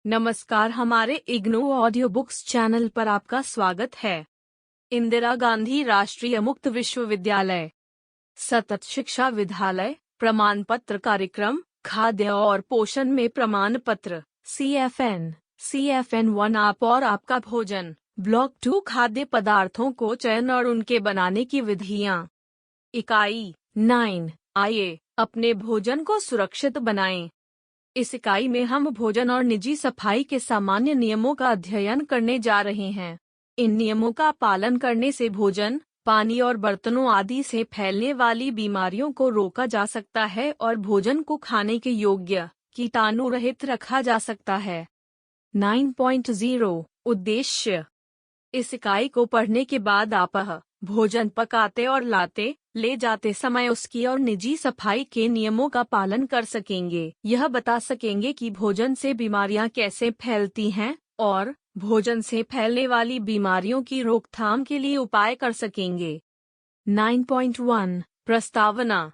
नमस्कार, हमारे IGNOU audio books channel पर आपका स्वागत है। इंदिरा गांधी राष्ट्रीय मुक्त विश्वविद्यालय सतत शिक्षा विद्यालय प्रमाण पत्र कार्यक्रम खाद्य और पोषण में प्रमाण पत्र CFN 1 आप और आपका भोजन ब्लॉक 2 खाद्य पदार्थों को चयन और उनके बनाने की विधियाँ। इकाई 9 आइए अपने भोजन को सुरक्षित बनाएं। इस इकाई में हम भोजन और निजी सफाई के सामान्य नियमों का अध्ययन करने जा रहे हैं। इन नियमों का पालन करने से भोजन, पानी और बर्तनों आदि से फैलने वाली बीमारियों को रोका जा सकता है और भोजन को खाने के योग्य, कीटाणु रहित रखा जा सकता है। 9.0 उद्देश्य। इस इकाई को पढ़ने के बाद आप भोजन पकाते और ले जाते समय उसकी और निजी सफाई के नियमों का पालन कर सकेंगे। यह बता सकेंगे कि भोजन से बीमारियां कैसे फैलती हैं और भोजन से फैलने वाली बीमारियों की रोकथाम के लिए उपाय कर सकेंगे। 9.1 प्रस्तावना।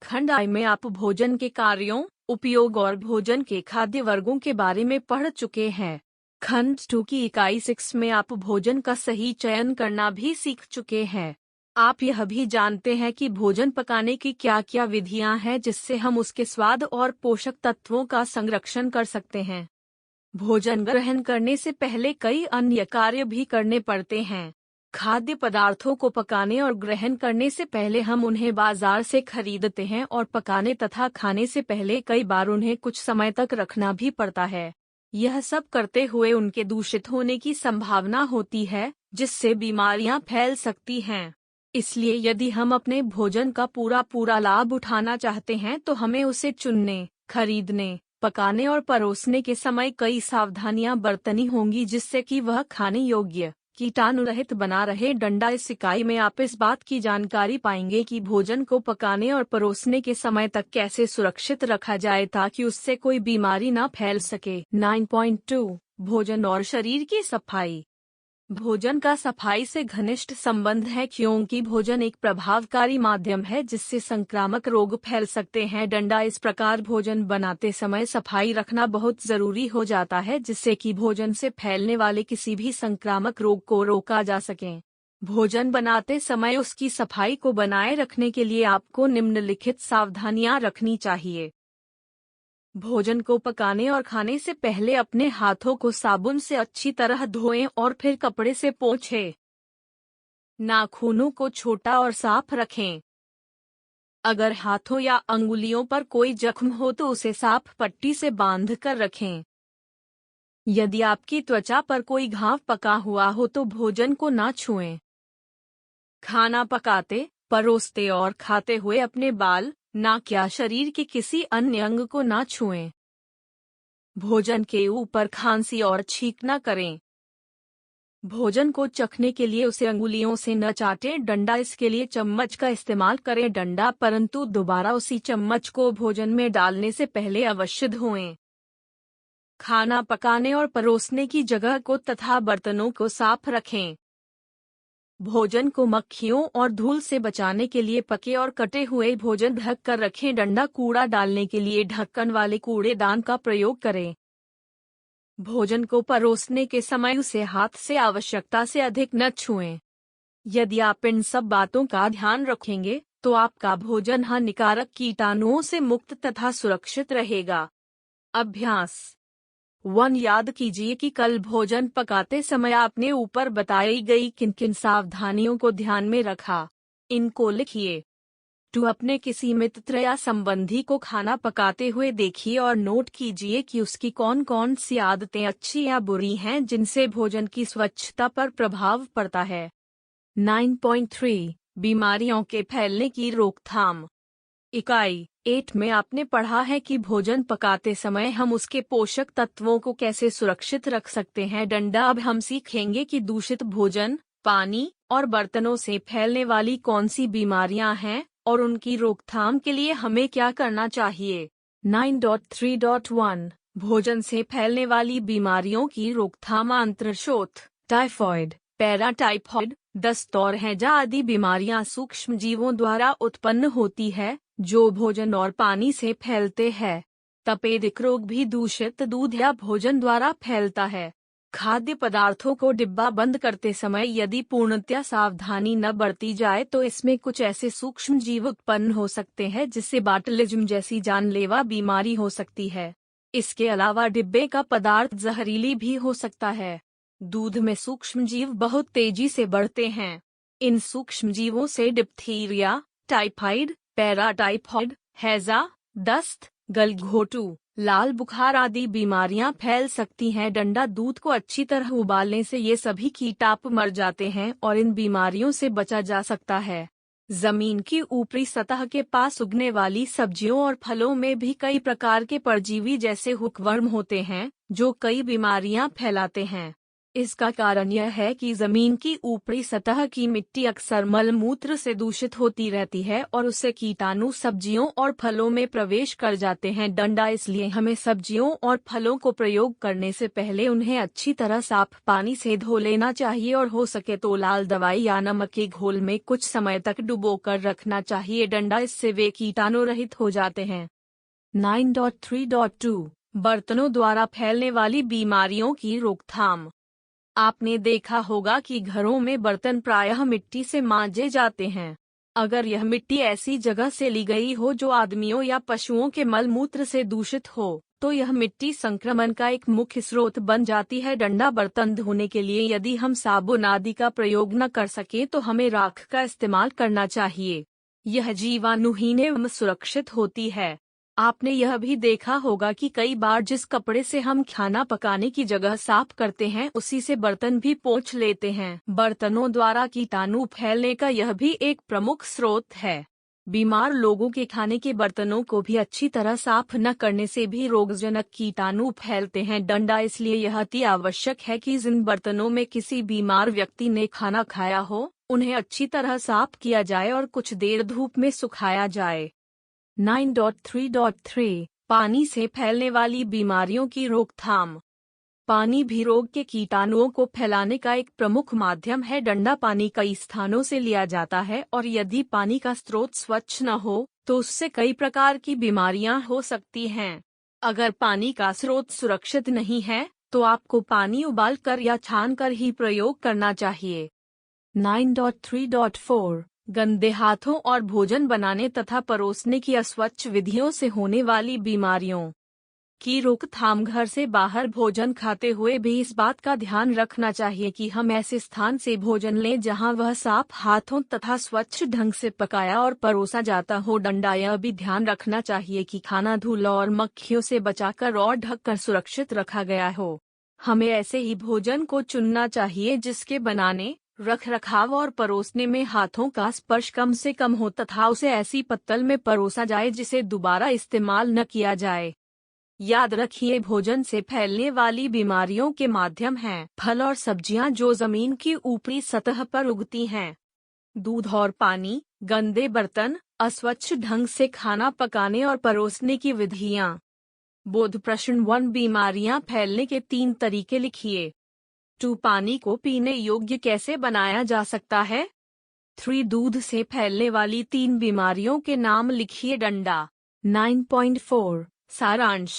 खंड I में आप भोजन के कार्यों, उपयोग और भोजन के खाद्य वर्गों के बारे में पढ़ चुके हैं। खंड 2 की इकाई 6 में आप भोजन का सही चयन करना भी सीख चुके हैं। आप यह भी जानते हैं कि भोजन पकाने की क्या क्या विधियां हैं जिससे हम उसके स्वाद और पोषक तत्वों का संरक्षण कर सकते हैं। भोजन ग्रहण करने से पहले कई अन्य कार्य भी करने पड़ते हैं। खाद्य पदार्थों को पकाने और ग्रहण करने से पहले हम उन्हें बाजार से खरीदते हैं और पकाने तथा खाने से पहले कई बार उन्हें कुछ समय तक रखना भी पड़ता है। यह सब करते हुए उनके दूषित होने की संभावना होती है, जिससे बीमारियां फैल सकती हैं। इसलिए यदि हम अपने भोजन का पूरा लाभ उठाना चाहते हैं तो हमें उसे चुनने, खरीदने, पकाने और परोसने के समय कई सावधानियां बरतनी होंगी जिससे कि वह खाने योग्य, कीटाणु रहित बना रहे। डंडा। इस इकाई में आप इस बात की जानकारी पाएंगे कि भोजन को पकाने और परोसने के समय तक कैसे सुरक्षित रखा जाए ताकि उससे कोई बीमारी न फैल सके। 9.2 भोजन और शरीर की सफाई। भोजन का सफाई से घनिष्ठ संबंध है क्योंकि भोजन एक प्रभावकारी माध्यम है जिससे संक्रामक रोग फैल सकते हैं। डंडा। इस प्रकार भोजन बनाते समय सफाई रखना बहुत जरूरी हो जाता है जिससे कि भोजन से फैलने वाले किसी भी संक्रामक रोग को रोका जा सके। भोजन बनाते समय उसकी सफाई को बनाए रखने के लिए आपको निम्नलिखित सावधानियां रखनी चाहिए। भोजन को पकाने और खाने से पहले अपने हाथों को साबुन से अच्छी तरह धोएं और फिर कपड़े से पोंछें। नाखूनों को छोटा और साफ रखें। अगर हाथों या अंगुलियों पर कोई जख्म हो तो उसे साफ पट्टी से बांध कर रखें। यदि आपकी त्वचा पर कोई घाव पका हुआ हो तो भोजन को ना छुएं। खाना पकाते, परोसते और खाते हुए अपने बाल, नाक या शरीर के किसी अन्य अंग को ना छुएं। भोजन के ऊपर खांसी और छींक न करें। भोजन को चखने के लिए उसे अंगुलियों से न चाटें। डंडा। इसके लिए चम्मच का इस्तेमाल करें। डंडा। परंतु दोबारा उसी चम्मच को भोजन में डालने से पहले अवश्य धोएं। खाना पकाने और परोसने की जगह को तथा बर्तनों को साफ रखें। भोजन को मक्खियों और धूल से बचाने के लिए पके और कटे हुए भोजन ढक कर रखें। डंडा। कूड़ा डालने के लिए ढक्कन वाले कूड़ेदान का प्रयोग करें। भोजन को परोसने के समय उसे हाथ से आवश्यकता से अधिक न छुएं। यदि आप इन सब बातों का ध्यान रखेंगे तो आपका भोजन हानिकारक कीटाणुओं से मुक्त तथा सुरक्षित रहेगा। अभ्यास 1 याद कीजिए कि कल भोजन पकाते समय आपने ऊपर बताई गई किन किन सावधानियों को ध्यान में रखा। इनको लिखिए। 2 अपने किसी मित्र या संबंधी को खाना पकाते हुए देखिए और नोट कीजिए कि उसकी कौन कौन सी आदतें अच्छी या बुरी हैं जिनसे भोजन की स्वच्छता पर प्रभाव पड़ता है। 9.3 बीमारियों के फैलने की रोकथाम। इकाई 8 में आपने पढ़ा है कि भोजन पकाते समय हम उसके पोषक तत्वों को कैसे सुरक्षित रख सकते हैं। डंडा। अब हम सीखेंगे कि दूषित भोजन, पानी और बर्तनों से फैलने वाली कौन सी बीमारियां हैं और उनकी रोकथाम के लिए हमें क्या करना चाहिए। 9.3.1 भोजन से फैलने वाली बीमारियों की रोकथाम। आंत्रशोथ, टाइफॉइड, पैराटाइफॉइड, दस्त और हैजा आदि बीमारियां सूक्ष्म जीवों द्वारा उत्पन्न होती है जो भोजन और पानी से फैलते हैं। तपेदिक रोग भी दूषित दूध या भोजन द्वारा फैलता है। खाद्य पदार्थों को डिब्बा बंद करते समय यदि पूर्णतया सावधानी न बरती जाए तो इसमें कुछ ऐसे सूक्ष्म जीव उत्पन्न हो सकते हैं जिससे बाटलिज्म जैसी जानलेवा बीमारी हो सकती है। इसके अलावा डिब्बे का पदार्थ जहरीली भी हो सकता है। दूध में सूक्ष्म जीव बहुत तेजी से बढ़ते हैं। इन सूक्ष्म जीवों से डिप्थीरिया, टाइफाइड, पैराटाइफॉइड, हैजा, दस्त, गलघोटू, लाल बुखार आदि बीमारियां फैल सकती हैं। डंडा दूध को अच्छी तरह उबालने से ये सभी कीटाणु मर जाते हैं और इन बीमारियों से बचा जा सकता है। जमीन की ऊपरी सतह के पास उगने वाली सब्जियों और फलों में भी कई प्रकार के परजीवी जैसे हुकवर्म होते हैं जो कई बीमारियां फैलाते हैं। इसका कारण यह है कि जमीन की ऊपरी सतह की मिट्टी अक्सर मलमूत्र से दूषित होती रहती है और उससे कीटाणु सब्जियों और फलों में प्रवेश कर जाते हैं। डंडा इसलिए हमें सब्जियों और फलों को प्रयोग करने से पहले उन्हें अच्छी तरह साफ पानी से धो लेना चाहिए और हो सके तो लाल दवाई या नमक के घोल में कुछ समय तक डुबोकर रखना चाहिए। डंडा इससे वे कीटाणु रहित हो जाते हैं। 9.3.2 बर्तनों द्वारा फैलने वाली बीमारियों की रोकथाम। आपने देखा होगा कि घरों में बर्तन प्रायः मिट्टी से मांजे जाते हैं। अगर यह मिट्टी ऐसी जगह से ली गई हो जो आदमियों या पशुओं के मलमूत्र से दूषित हो तो यह मिट्टी संक्रमण का एक मुख्य स्रोत बन जाती है। डंडा बर्तन धोने के लिए यदि हम साबुन आदि का प्रयोग न कर सके तो हमें राख का इस्तेमाल करना चाहिए। यह जीवाणुहीन एवं सुरक्षित होती है। आपने यह भी देखा होगा कि कई बार जिस कपड़े से हम खाना पकाने की जगह साफ करते हैं उसी से बर्तन भी पोंछ लेते हैं। बर्तनों द्वारा कीटाणु फैलने का यह भी एक प्रमुख स्रोत है। बीमार लोगों के खाने के बर्तनों को भी अच्छी तरह साफ न करने से भी रोगजनक कीटाणु फैलते हैं। डंडा इसलिए यह अति आवश्यक है कि जिन बर्तनों में किसी बीमार व्यक्ति ने खाना खाया हो उन्हें अच्छी तरह साफ किया जाए और कुछ देर धूप में सुखाया जाए। 9.3.3 पानी से फैलने वाली बीमारियों की रोकथाम। पानी भी रोग के कीटाणुओं को फैलाने का एक प्रमुख माध्यम है। डंडा पानी कई स्थानों से लिया जाता है और यदि पानी का स्रोत स्वच्छ न हो तो उससे कई प्रकार की बीमारियां हो सकती हैं। अगर पानी का स्रोत सुरक्षित नहीं है तो आपको पानी उबालकर या छानकर ही प्रयोग करना चाहिए। 9.3.4 गंदे हाथों और भोजन बनाने तथा परोसने की अस्वच्छ विधियों से होने वाली बीमारियों की रोकथाम। घर से बाहर भोजन खाते हुए भी इस बात का ध्यान रखना चाहिए कि हम ऐसे स्थान से भोजन लें जहां वह साफ हाथों तथा स्वच्छ ढंग से पकाया और परोसा जाता हो। डंडा यह भी ध्यान रखना चाहिए कि खाना धूलों और मक्खियों से बचाकर और ढककर सुरक्षित रखा गया हो। हमें ऐसे ही भोजन को चुनना चाहिए जिसके बनाने, रख रखाव और परोसने में हाथों का स्पर्श कम से कम हो तथा उसे ऐसी पत्तल में परोसा जाए जिसे दोबारा इस्तेमाल न किया जाए। याद रखिए, भोजन से फैलने वाली बीमारियों के माध्यम हैं फल और सब्जियां जो जमीन की ऊपरी सतह पर उगती हैं, दूध और पानी, गंदे बर्तन, अस्वच्छ ढंग से खाना पकाने और परोसने की विधियां। बोध प्रश्न 1 बीमारियां फैलने के 3 तरीके लिखिए। 2 पानी को पीने योग्य कैसे बनाया जा सकता है। 3 दूध से फैलने वाली 3 बीमारियों के नाम लिखिए। डंडा 9.4 सारांश।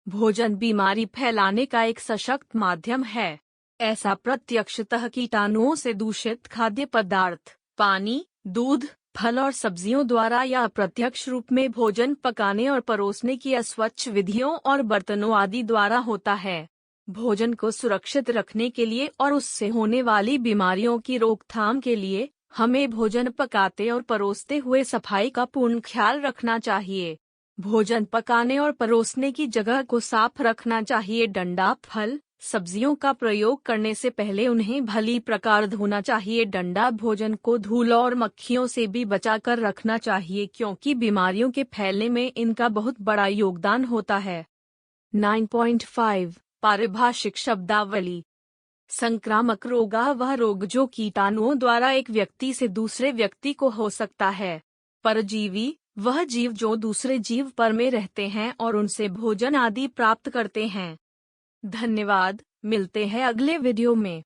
भोजन बीमारी फैलाने का एक सशक्त माध्यम है। ऐसा प्रत्यक्षतः कीटाणुओं से दूषित खाद्य पदार्थ, पानी, दूध, फल और सब्जियों द्वारा या अप्रत्यक्ष रूप में भोजन पकाने और परोसने की अस्वच्छ विधियों और बर्तनों आदि द्वारा होता है। भोजन को सुरक्षित रखने के लिए और उससे होने वाली बीमारियों की रोकथाम के लिए हमें भोजन पकाते और परोसते हुए सफाई का पूर्ण ख्याल रखना चाहिए। भोजन पकाने और परोसने की जगह को साफ रखना चाहिए। डंडा, फल, सब्जियों का प्रयोग करने से पहले उन्हें भली प्रकार धोना चाहिए। डंडा भोजन को धूल और मक्खियों से भी बचाकर रखना चाहिए क्योंकि बीमारियों के फैलने में इनका बहुत बड़ा योगदान होता है। 9.5 पारिभाषिक शब्दावली। संक्रामक रोग वह रोग जो कीटाणुओं द्वारा एक व्यक्ति से दूसरे व्यक्ति को हो सकता है। परजीवी वह जीव जो दूसरे जीव पर में रहते हैं और उनसे भोजन आदि प्राप्त करते हैं। धन्यवाद, मिलते हैं अगले वीडियो में।